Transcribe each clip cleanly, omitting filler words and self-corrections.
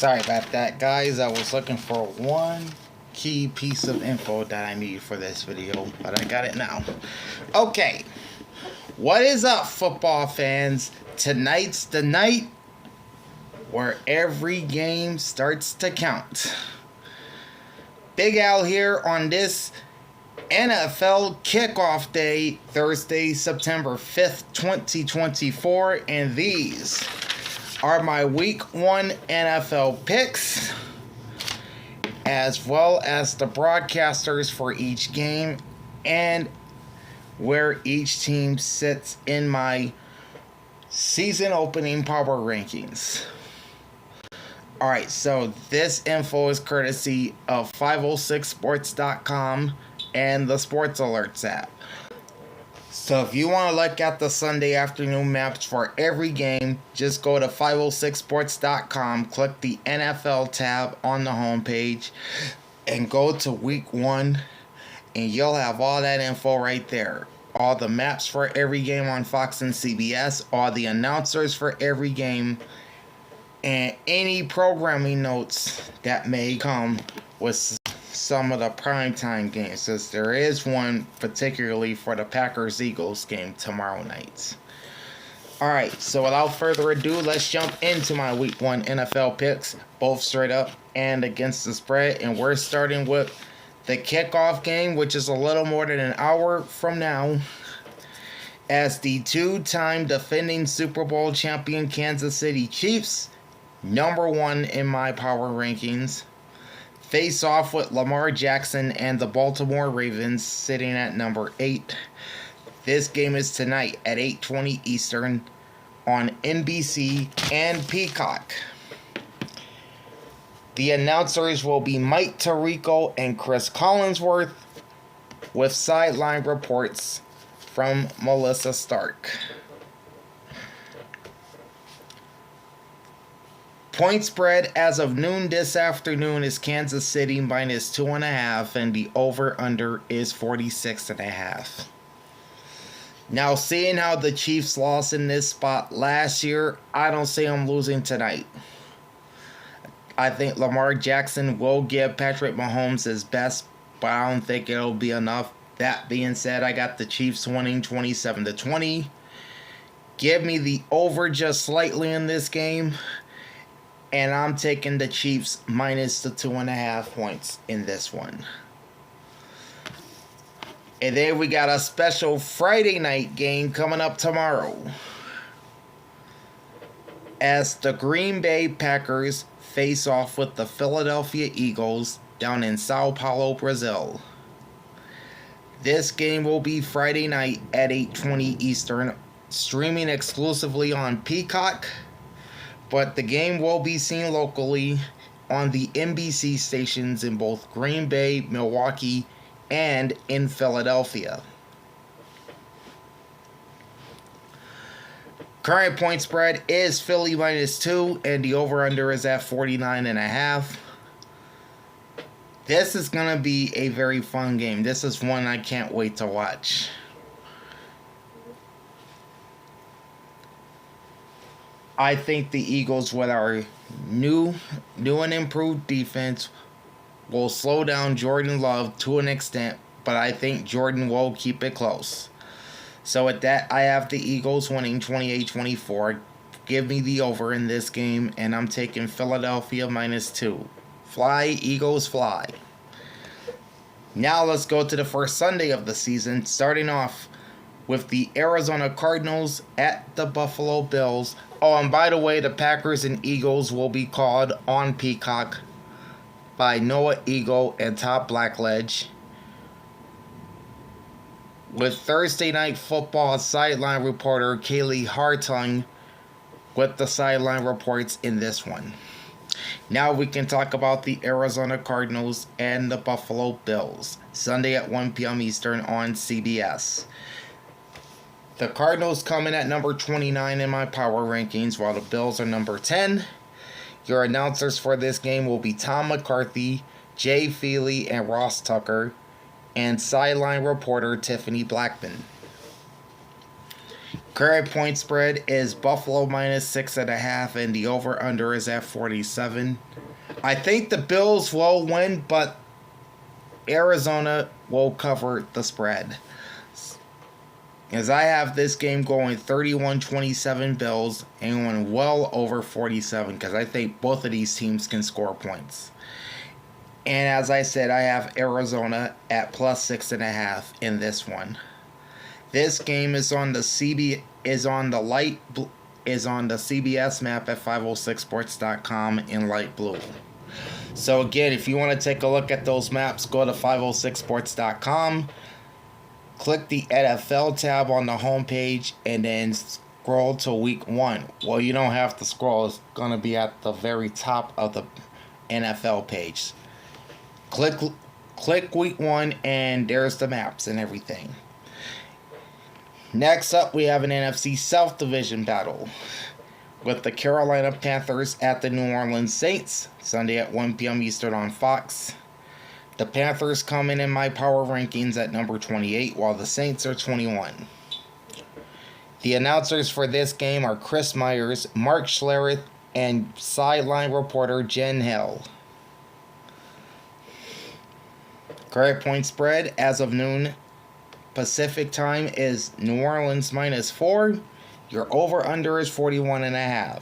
Sorry about that, guys. I was looking for one key piece of info that I need for this video, but I got it now. Okay, what is up, football fans? Tonight's the night where every game starts to count. Big Al here on this NFL kickoff day, Thursday, September 5th, 2024, and these are my week 1 NFL picks, as well as the broadcasters for each game and where each team sits in my season opening power rankings. Alright, so this info is courtesy of 506sports.com and the Sports Alerts app. So if you want to look at the Sunday afternoon maps for every game, just go to 506sports.com, click the NFL tab on the homepage, and go to week 1, and you'll have all that info right there. All the maps for every game on Fox and CBS, all the announcers for every game, and any programming notes that may come with some of the primetime games, since there is one particularly for the Packers-Eagles game tomorrow night. Alright, so without further ado, let's jump into my week 1 NFL picks, both straight up and against the spread. And we're starting with the kickoff game, which is a little more than an hour from now, as the 2-time defending Super Bowl champion Kansas City Chiefs, number 1 in my power rankings, face off with Lamar Jackson and the Baltimore Ravens, sitting at number 8. This game is tonight at 8:20 Eastern on NBC and Peacock. The announcers will be Mike Tirico and Chris Collinsworth, with sideline reports from Melissa Stark. Point spread as of noon this afternoon is Kansas City minus 2.5, and the over-under is 46.5. Now, seeing how the Chiefs lost in this spot last year, I don't see them losing tonight. I think Lamar Jackson will give Patrick Mahomes his best, but I don't think it'll be enough. That being said, I got the Chiefs winning 27-20. Give me the over just slightly in this game, and I'm taking the Chiefs minus the 2.5 points in this one. And then we got a special Friday night game coming up tomorrow, as the Green Bay Packers face off with the Philadelphia Eagles down in Sao Paulo, Brazil. This game will be Friday night at 8:20 Eastern, streaming exclusively on Peacock, but the game will be seen locally on the NBC stations in both Green Bay, Milwaukee, and in Philadelphia. Current point spread is Philly minus 2, and the over-under is at 49.5. This is going to be a very fun game. This is one I can't wait to watch. I think the Eagles, with our new and improved defense, will slow down Jordan Love to an extent, but I think Jordan will keep it close. So with that, I have the Eagles winning 28-24. Give me the over in this game, and I'm taking Philadelphia minus 2. Fly, Eagles, fly. Now let's go to the first Sunday of the season, starting off with the Arizona Cardinals at the Buffalo Bills. Oh, and by the way, the Packers and Eagles will be called on Peacock by Noah Eagle and Todd Blackledge, with Thursday Night Football sideline reporter Kaylee Hartung with the sideline reports in this one. Now we can talk about the Arizona Cardinals and the Buffalo Bills, Sunday at 1 p.m. Eastern on CBS. The Cardinals come in at number 29 in my power rankings, while the Bills are number 10. Your announcers for this game will be Tom McCarthy, Jay Feely, and Ross Tucker, and sideline reporter Tiffany Blackman. Current point spread is Buffalo minus 6.5, and the over-under is at 47. I think the Bills will win, but Arizona will cover the spread. As I have this game going 31-27 Bills and going well over 47, because I think both of these teams can score points. And as I said, I have Arizona at plus 6.5 in this one. This game is on the CBS map at 506sports.com in light blue. So again, if you want to take a look at those maps, go to 506sports.com, click the NFL tab on the homepage, and then scroll to week 1. Well, you don't have to scroll. It's going to be at the very top of the NFL page. Click week 1, and there's the maps and everything. Next up, we have an NFC South Division battle with the Carolina Panthers at the New Orleans Saints, Sunday at 1 p.m. Eastern on Fox. The Panthers come in my power rankings at number 28, while the Saints are 21. The announcers for this game are Chris Myers, Mark Schlereth, and sideline reporter Jen Hill. Current point spread as of noon Pacific time is New Orleans minus 4. Your over-under is 41.5.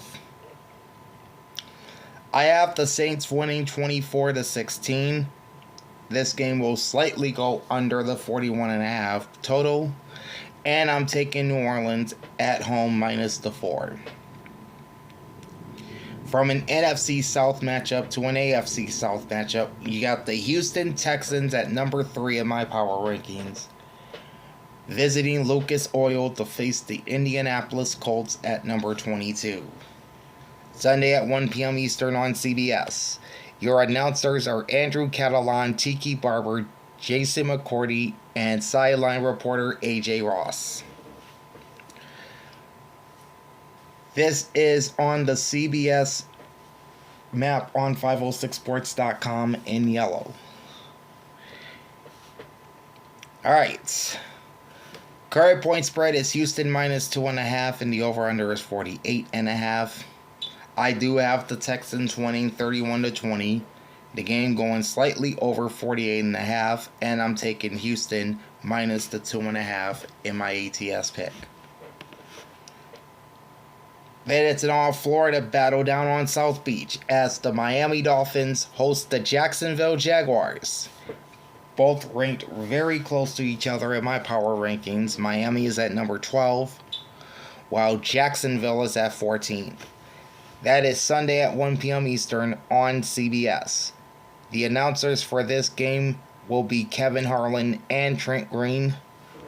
I have the Saints winning 24-16. This game will slightly go under the 41.5 total. And I'm taking New Orleans at home minus the 4. From an NFC South matchup to an AFC South matchup, you got the Houston Texans at number 3 in my power rankings, visiting Lucas Oil to face the Indianapolis Colts at number 22. Sunday at 1 p.m. Eastern on CBS. Your announcers are Andrew Catalan, Tiki Barber, Jason McCourty, and sideline reporter AJ Ross. This is on the CBS map on 506sports.com in yellow. Alright. Current point spread is Houston minus 2.5, and the over-under is 48.5. I do have the Texans winning 31-20. The game going slightly over 48.5, and I'm taking Houston minus the 2.5 in my ATS pick. Then it's an all-Florida battle down on South Beach as the Miami Dolphins host the Jacksonville Jaguars. Both ranked very close to each other in my power rankings. Miami is at number 12, while Jacksonville is at 14. That is Sunday at 1 p.m. Eastern on CBS. The announcers for this game will be Kevin Harlan and Trent Green,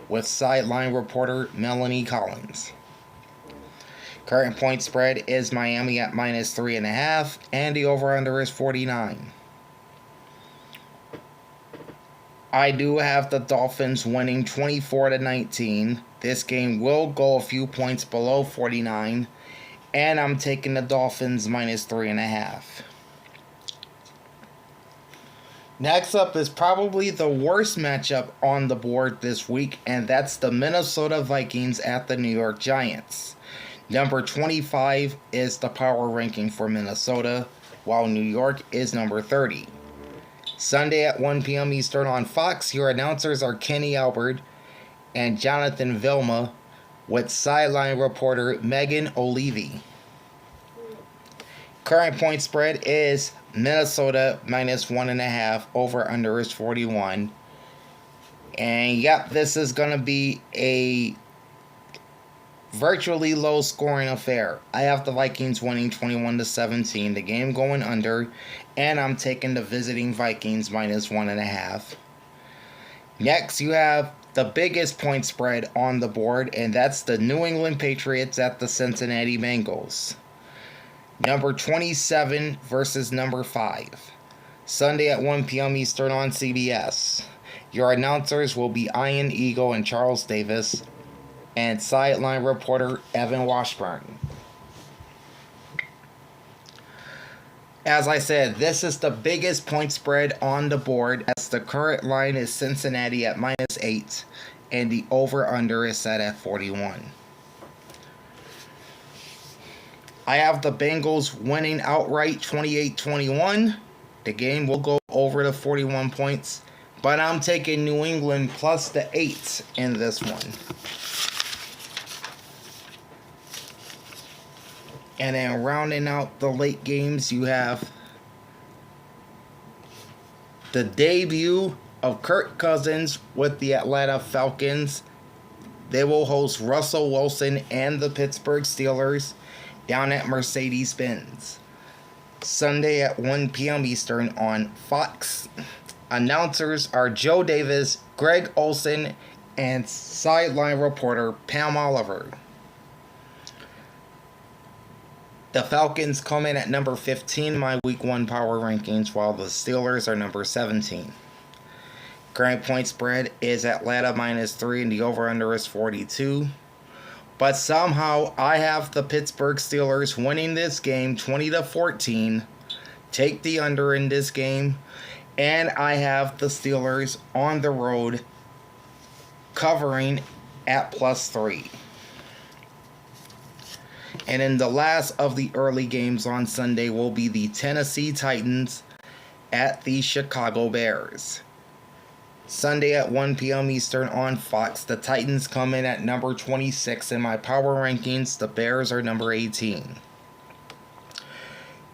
with sideline reporter Melanie Collins. Current point spread is Miami at minus 3.5, and the over-under is 49. I do have the Dolphins winning 24-19. This game will go a few points below 49, and I'm taking the Dolphins minus 3.5. Next up is probably the worst matchup on the board this week, and that's the Minnesota Vikings at the New York Giants. Number 25 is the power ranking for Minnesota, while New York is number 30. Sunday at 1 p.m. Eastern on Fox, your announcers are Kenny Albert and Jonathan Vilma, with sideline reporter Megan O'Leary. Current point spread is Minnesota minus 1.5, over under is 41. And yep, this is going to be a virtually low scoring affair. I have the Vikings winning 21-17, the game going under, and I'm taking the visiting Vikings minus 1.5. Next, you have the biggest point spread on the board, and that's the New England Patriots at the Cincinnati Bengals. Number 27 versus number 5. Sunday at 1 p.m. Eastern on CBS. Your announcers will be Ian Eagle and Charles Davis, and sideline reporter Evan Washburn. As I said, this is the biggest point spread on the board, as the current line is Cincinnati at minus 8, and the over-under is set at 41. I have the Bengals winning outright 28-21. The game will go over the 41 points, but I'm taking New England plus the 8 in this one. And then rounding out the late games, you have the debut of Kirk Cousins with the Atlanta Falcons. They will host Russell Wilson and the Pittsburgh Steelers down at Mercedes-Benz. Sunday at 1 p.m. Eastern on Fox. Announcers are Joe Davis, Greg Olsen, and sideline reporter Pam Oliver. The Falcons come in at number 15 in my Week 1 power rankings, while the Steelers are number 17. Current point spread is Atlanta -3 and the over-under is 42. But somehow I have the Pittsburgh Steelers winning this game 20-14. Take the under in this game. And I have the Steelers on the road covering at +3. And in the last of the early games on Sunday will be the Tennessee Titans at the Chicago Bears. Sunday at 1 p.m. Eastern on Fox. The Titans come in at number 26 in my power rankings. The Bears are number 18.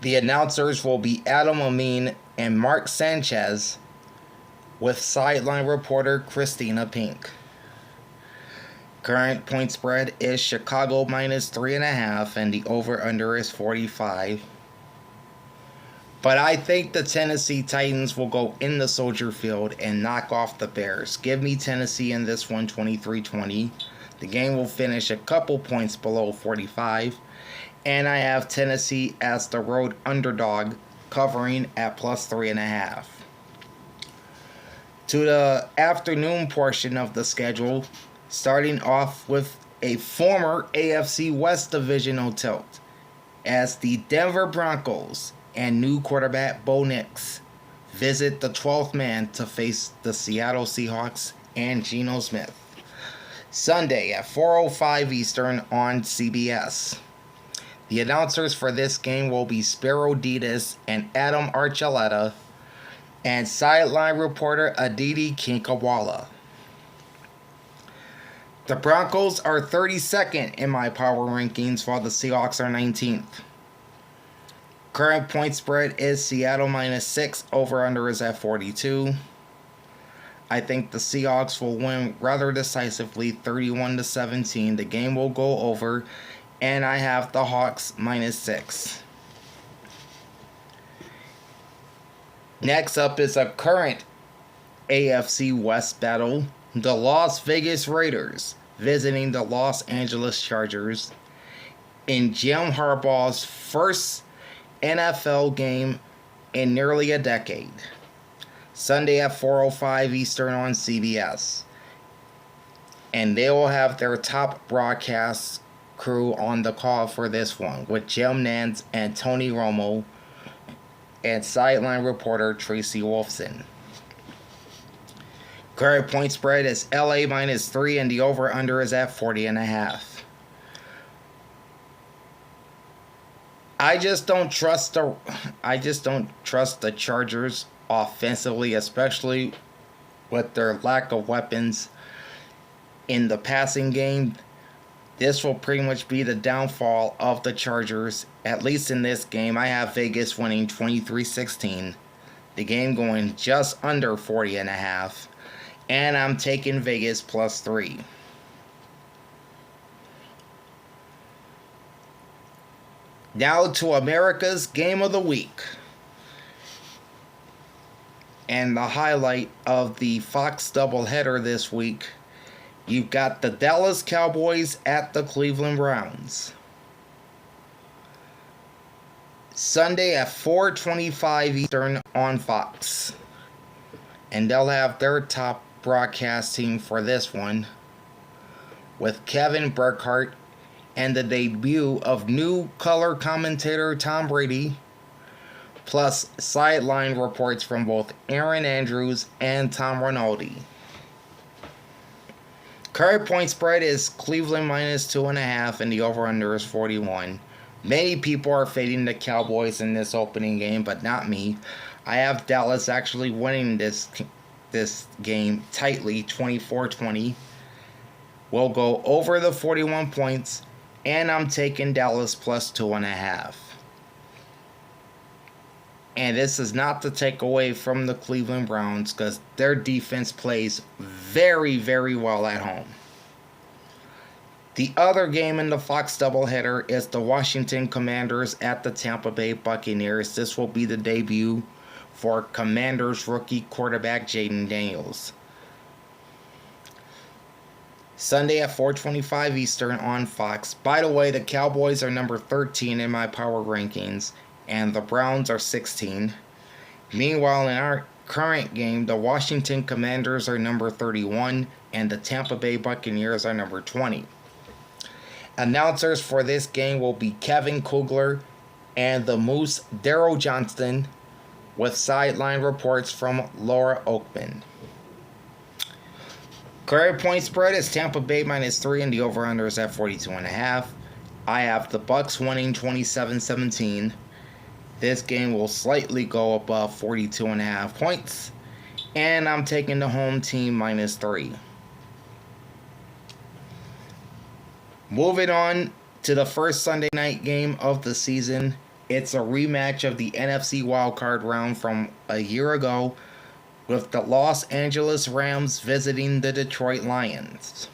The announcers will be Adam Amin and Mark Sanchez with sideline reporter Christina Pink. Current point spread is Chicago -3.5 and the over-under is 45. But I think the Tennessee Titans will go in the Soldier Field and knock off the Bears. Give me Tennessee in this one, 23-20. The game will finish a couple points below 45. And I have Tennessee as the road underdog covering at +3.5. To the afternoon portion of the schedule, starting off with a former AFC West divisional tilt as the Denver Broncos and new quarterback Bo Nix visit the 12th man to face the Seattle Seahawks and Geno Smith. Sunday at 4:05 Eastern on CBS. The announcers for this game will be Spiro Dedes and Adam Archuleta, and sideline reporter Aditi Kinkawala. The Broncos are 32nd in my power rankings, while the Seahawks are 19th. Current point spread is Seattle -6, over-under is at 42. I think the Seahawks will win rather decisively, 31-17. The game will go over, and I have the Hawks -6. Next up is a current AFC West battle. The Las Vegas Raiders visiting the Los Angeles Chargers in Jim Harbaugh's first NFL game in nearly a decade. Sunday at 4:05 Eastern on CBS. And they will have their top broadcast crew on the call for this one, with Jim Nantz and Tony Romo and sideline reporter Tracy Wolfson. Current point spread is LA -3 and the over-under is at 40.5. I just don't trust the Chargers offensively, especially with their lack of weapons in the passing game. This will pretty much be the downfall of the Chargers, at least in this game. I have Vegas winning 23-16. The game going just under 40.5. And I'm taking Vegas +3. Now to America's Game of the Week. And the highlight of the Fox doubleheader this week, you've got the Dallas Cowboys at the Cleveland Browns. Sunday at 4:25 Eastern on Fox. And they'll have their top broadcast team for this one, with Kevin Burkhardt and the debut of new color commentator Tom Brady, plus sideline reports from both Aaron Andrews and Tom Rinaldi. Current point spread is Cleveland -2.5 and the over-under is 41. Many people are fading the Cowboys in this opening game, but not me. I have Dallas actually winning this game tightly, 24-20. We'll go over the 41 points, and I'm taking Dallas plus 2.5. And this is not to take away from the Cleveland Browns because their defense plays very, very well at home. The other game in the Fox doubleheader is the Washington Commanders at the Tampa Bay Buccaneers. This will be the debut for Commanders rookie quarterback Jaden Daniels. Sunday at 4:25 Eastern on Fox. By the way, the Cowboys are number 13 in my power rankings, and the Browns are 16. Meanwhile, in our current game, the Washington Commanders are number 31, and the Tampa Bay Buccaneers are number 20. Announcers for this game will be Kevin Kugler and the Moose Daryl Johnston, with sideline reports from Laura Oakman. Current point spread is Tampa Bay -3 and the over-under is at 42.5. I have the Bucs winning 27-17. This game will slightly go above 42.5 points, and I'm taking the home team -3. Moving on to the first Sunday night game of the season. It's a rematch of the NFC wildcard round from a year ago, with the Los Angeles Rams visiting the Detroit Lions.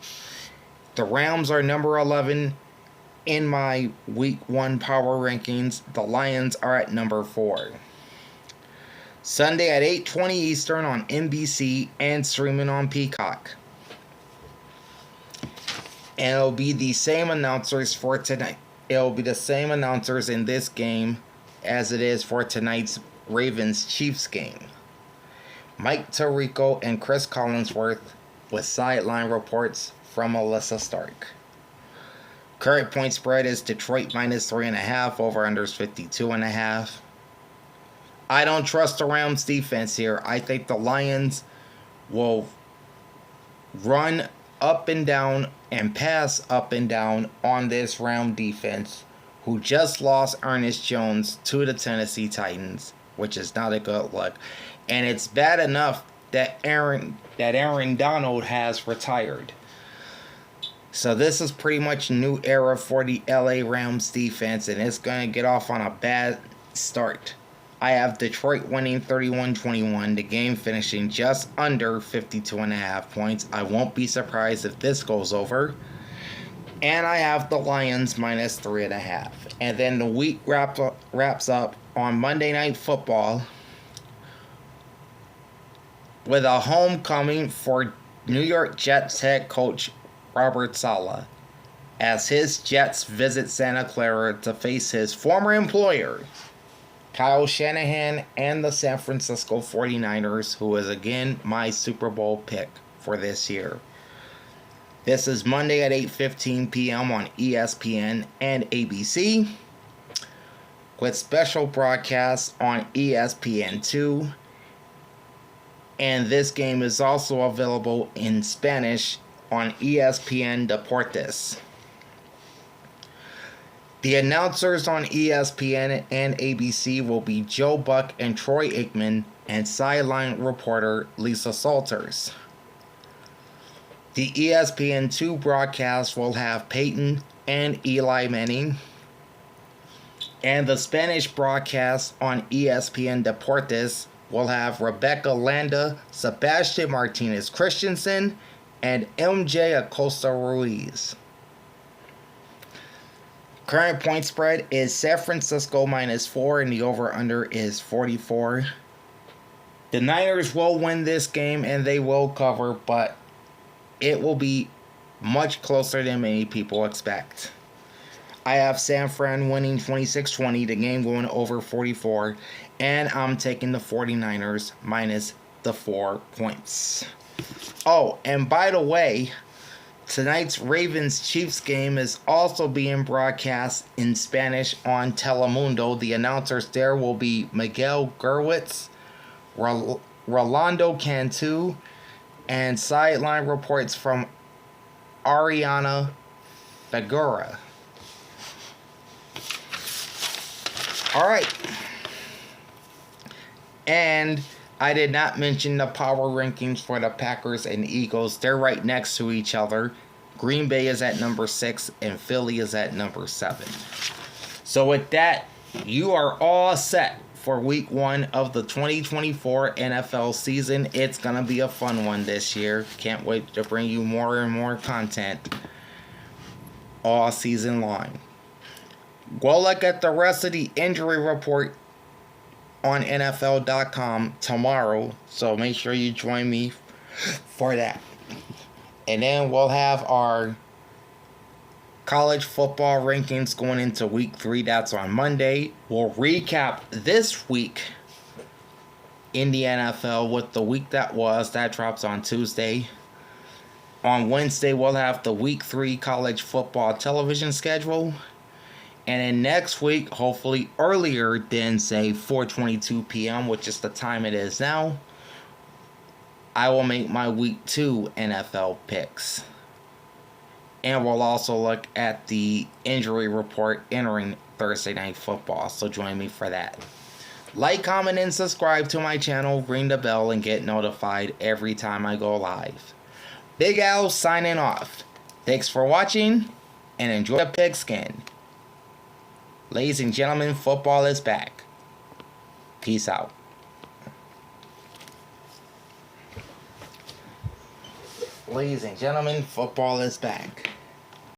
The Rams are number 11 in my Week 1 power rankings. The Lions are at number 4. Sunday at 8:20 Eastern on NBC and streaming on Peacock. And it'll be the same announcers for tonight. It'll be the same announcers in this game as it is for tonight's Ravens-Chiefs game. Mike Tirico and Chris Collinsworth, with sideline reports from Alyssa Stark. Current point spread is Detroit -3.5, over-unders 52.5. I don't trust the Rams defense here. I think the Lions will run up and down and pass up and down on this Ram defense, who just lost Ernest Jones to the Tennessee Titans, which is not a good look. And it's bad enough that Aaron Donald has retired. So this is pretty much a new era for the LA Rams defense, and it's going to get off on a bad start. I have Detroit winning 31-21, the game finishing just under 52.5 points. I won't be surprised if this goes over. And I have the Lions -3.5. And then the week wraps up on Monday Night Football with a homecoming for New York Jets head coach Robert Saleh, as his Jets visit Santa Clara to face his former employer, Kyle Shanahan, and the San Francisco 49ers, who is again my Super Bowl pick for this year. This is Monday at 8:15 p.m. on ESPN and ABC, with special broadcasts on ESPN2. And this game is also available in Spanish on ESPN Deportes. The announcers on ESPN and ABC will be Joe Buck and Troy Aikman, and sideline reporter Lisa Salters. The ESPN2 broadcast will have Peyton and Eli Manning, and the Spanish broadcast on ESPN Deportes will have Rebecca Landa, Sebastian Martinez Christensen, and MJ Acosta Ruiz. Current point spread is San Francisco -4 and the over-under is 44. The Niners will win this game and they will cover, but it will be much closer than many people expect. I have San Fran winning 26-20, the game going over 44, and I'm taking the 49ers minus the 4 points. Oh, and by the way, tonight's Ravens-Chiefs game is also being broadcast in Spanish on Telemundo. The announcers there will be Miguel Gerwitz, Rolando Cantu, and sideline reports from Ariana Figueroa. All right. And I did not mention the power rankings for the Packers and Eagles. They're right next to each other. Green Bay is at number 6 and Philly is at number 7. So with that, you are all set for week 1 of the 2024 NFL season. It's going to be a fun one this year. Can't wait to bring you more and more content all season long. Go look at the rest of the injury report on NFL.com tomorrow, so make sure you join me for that. And then we'll have our college football rankings going into week 3. That's on Monday. We'll recap this week in the NFL with the week that was. That drops on Tuesday. On Wednesday, we'll have the week 3 college football television schedule. And then next week, hopefully earlier than, say, 4:22 p.m., which is the time it is now, I will make my week 2 NFL picks. And we'll also look at the injury report entering Thursday Night Football, so join me for that. Like, comment, and subscribe to my channel, ring the bell, and get notified every time I go live. Big Al signing off. Thanks for watching, and enjoy the pigskin. Ladies and gentlemen, football is back. Peace out. Ladies and gentlemen, football is back.